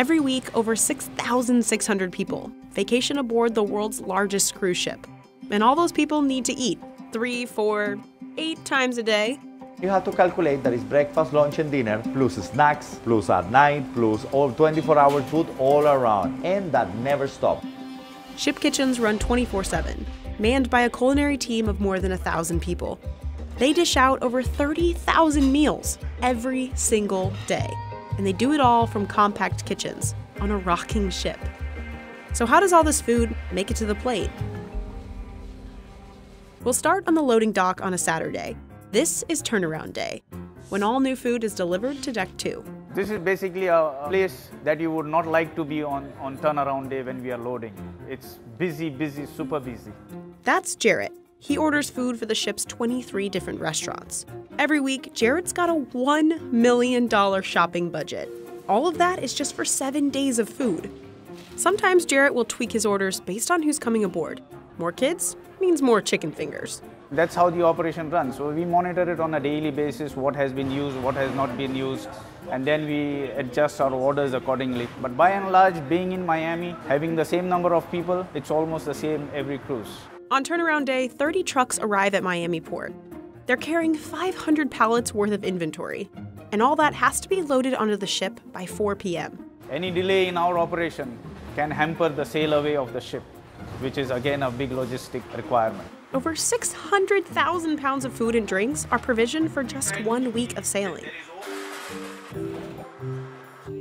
Every week, over 6,600 people vacation aboard the world's largest cruise ship. And all those people need to eat 3, 4, 8 times a day. You have to calculate that it's breakfast, lunch, and dinner, plus snacks, plus at night, plus all 24-hour food all around, and that never stops. Ship kitchens run 24/7, manned by a culinary team of more than 1,000 people. They dish out over 30,000 meals every single day, and they do it all from compact kitchens on a rocking ship. So how does all this food make it to the plate? We'll start on the loading dock on a Saturday. This is turnaround day, when all new food is delivered to Deck 2. This is basically a place that you would not like to be on turnaround day when we are loading. It's busy, busy, super busy. That's Jarrett. He orders food for the ship's 23 different restaurants. Every week, Jarrett's got a $1 million shopping budget. All of that is just for 7 days of food. Sometimes Jarrett will tweak his orders based on who's coming aboard. More kids means more chicken fingers. That's how the operation runs. So we monitor it on a daily basis, what has been used, what has not been used, and then we adjust our orders accordingly. But by and large, being in Miami, having the same number of people, it's almost the same every cruise. On turnaround day, 30 trucks arrive at Miami Port. They're carrying 500 pallets worth of inventory, and all that has to be loaded onto the ship by 4 p.m. Any delay in our operation can hamper the sail away of the ship, which is again a big logistic requirement. Over 600,000 pounds of food and drinks are provisioned for just 1 week of sailing.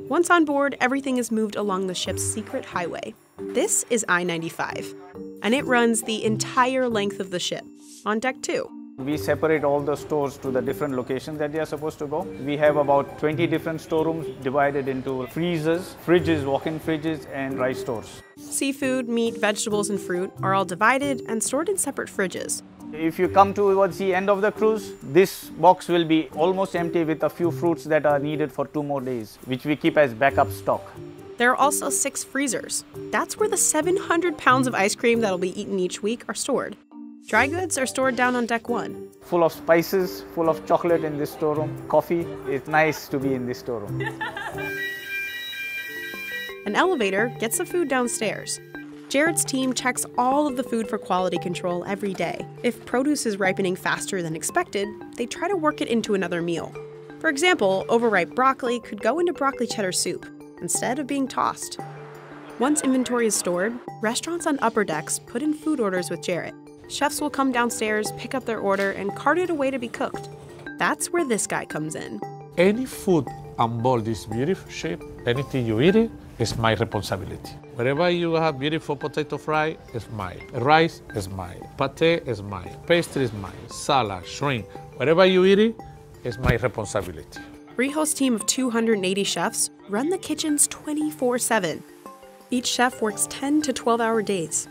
Once on board, everything is moved along the ship's secret highway. This is I-95, and it runs the entire length of the ship, on Deck 2. We separate all the stores to the different locations that they are supposed to go. We have about 20 different storerooms divided into freezers, fridges, walk-in fridges, and rice stores. Seafood, meat, vegetables, and fruit are all divided and stored in separate fridges. If you come towards the end of the cruise, this box will be almost empty with a few fruits that are needed for 2 more days, which we keep as backup stock. There are also 6 freezers. That's where the 700 pounds of ice cream that'll be eaten each week are stored. Dry goods are stored down on Deck 1. Full of spices, full of chocolate in this storeroom, coffee. It's nice to be in this storeroom. An elevator gets the food downstairs. Jarrett's team checks all of the food for quality control every day. If produce is ripening faster than expected, they try to work it into another meal. For example, overripe broccoli could go into broccoli cheddar soup instead of being tossed. Once inventory is stored, restaurants on upper decks put in food orders with Jarrett. Chefs will come downstairs, pick up their order, and cart it away to be cooked. That's where this guy comes in. Any food on board this beautiful ship, anything you eat it, is my responsibility. Wherever you have beautiful potato fry, it's mine. Rice is mine. Pate is mine. Pastry is mine. Salad, shrimp, wherever you eat it, it's my responsibility. Rijo's team of 280 chefs run the kitchens 24/7. Each chef works 10 to 12-hour days.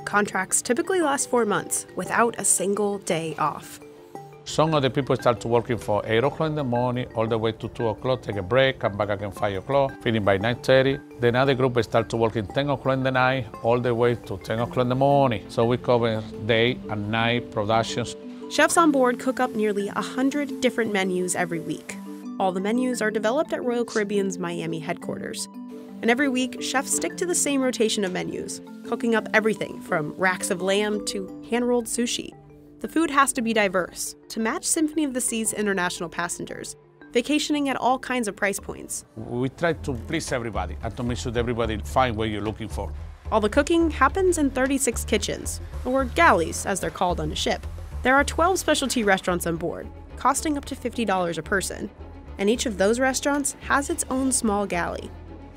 Contracts typically last 4 months without a single day off. Some of the people start working for 8 o'clock in the morning, all the way to 2 o'clock, take a break, come back again 5 o'clock, finish by 9:30. Then another group start working 10 o'clock in the night, all the way to 10 o'clock in the morning. So we cover day and night productions. Chefs on board cook up nearly 100 different menus every week. All the menus are developed at Royal Caribbean's Miami headquarters. And every week, chefs stick to the same rotation of menus, cooking up everything from racks of lamb to hand-rolled sushi. The food has to be diverse to match Symphony of the Sea's international passengers, vacationing at all kinds of price points. We try to please everybody and to make sure that everybody find what you're looking for. All the cooking happens in 36 kitchens, or galleys as they're called on a ship. There are 12 specialty restaurants on board, costing up to $50 a person. And each of those restaurants has its own small galley.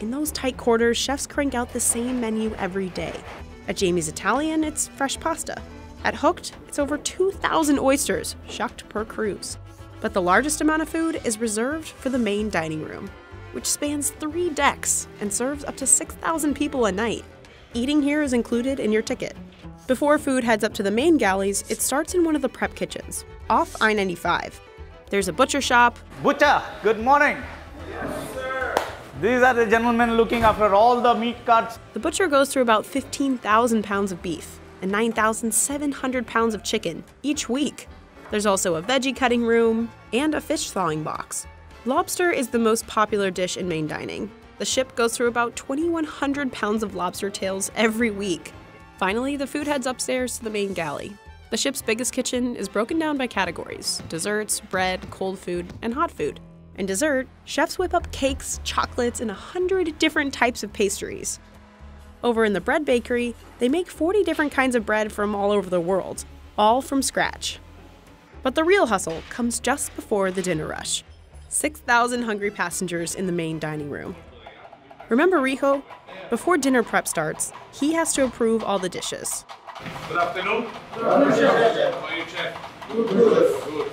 In those tight quarters, chefs crank out the same menu every day. At Jamie's Italian, it's fresh pasta. At Hooked, it's over 2,000 oysters, shucked per cruise. But the largest amount of food is reserved for the main dining room, which spans 3 decks and serves up to 6,000 people a night. Eating here is included in your ticket. Before food heads up to the main galleys, it starts in one of the prep kitchens, off I-95. There's a butcher shop. Butcher, good morning. Yes, sir. These are the gentlemen looking after all the meat cuts. The butcher goes through about 15,000 pounds of beef and 9,700 pounds of chicken each week. There's also a veggie cutting room and a fish thawing box. Lobster is the most popular dish in main dining. The ship goes through about 2,100 pounds of lobster tails every week. Finally, the food heads upstairs to the main galley. The ship's biggest kitchen is broken down by categories: desserts, bread, cold food, and hot food. In dessert, chefs whip up cakes, chocolates, and 100 different types of pastries. Over in the bread bakery, they make 40 different kinds of bread from all over the world, all from scratch. But the real hustle comes just before the dinner rush. 6,000 hungry passengers in the main dining room. Remember Rijo? Before dinner prep starts, he has to approve all the dishes. Good afternoon. How are you, Chef? Good.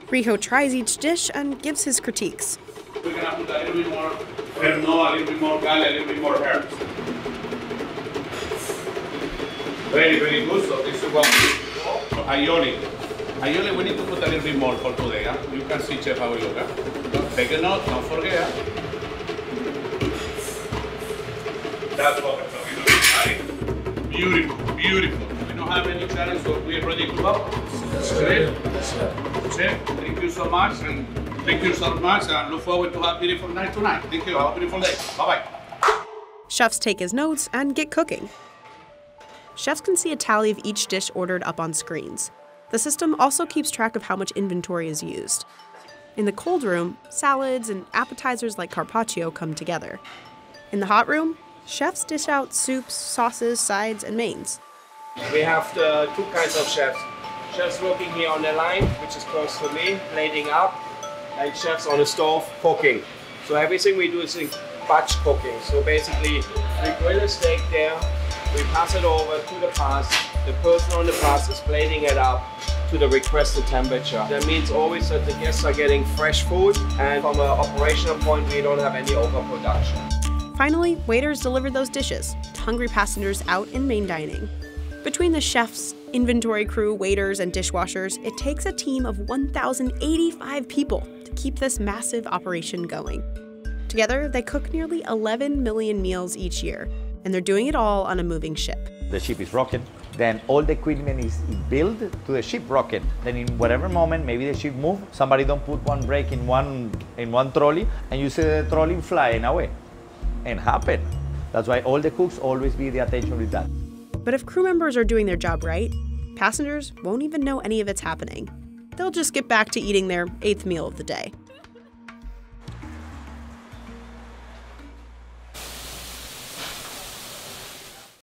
Rijo tries each dish and gives his critiques. We're gonna put a little bit more Pernod, a little bit more gala, a little bit more herbs. Very, very good. So this is what aioli. Aioli, we need to put a little bit more for today. Huh? You can see, Chef, how we look. Huh? Take a note, don't forget. That's what we're talking about. Beautiful, beautiful. We don't have any challenge, so we're ready to go. Chef, thank you so much, and thank you so much, and look forward to have a beautiful night tonight. Thank you. Have a beautiful day. Bye-bye. Chefs take his notes and get cooking. Chefs can see a tally of each dish ordered up on screens. The system also keeps track of how much inventory is used. In the cold room, salads and appetizers like carpaccio come together. In the hot room, chefs dish out soups, sauces, sides, and mains. We have the two kinds of chefs. Chefs working here on the line, which is close to me, plating up, and chefs on the stove cooking. So everything we do is in batch cooking. So basically, we grill a steak there, we pass it over to the pass. The person on the pass is plating it up to the requested temperature. That means always that the guests are getting fresh food, and from an operational point, we don't have any overproduction. Finally, waiters deliver those dishes to hungry passengers out in main dining. Between the chefs, inventory crew, waiters, and dishwashers, it takes a team of 1,085 people to keep this massive operation going. Together, they cook nearly 11 million meals each year, and they're doing it all on a moving ship. The ship is rocking, then all the equipment is built to the ship rocking. Then in whatever moment, maybe the ship move, somebody don't put one brake in one trolley, and you see the trolley flying away. And happen. That's why all the cooks always be the attention with that. But if crew members are doing their job right, passengers won't even know any of it's happening. They'll just get back to eating their 8th meal of the day.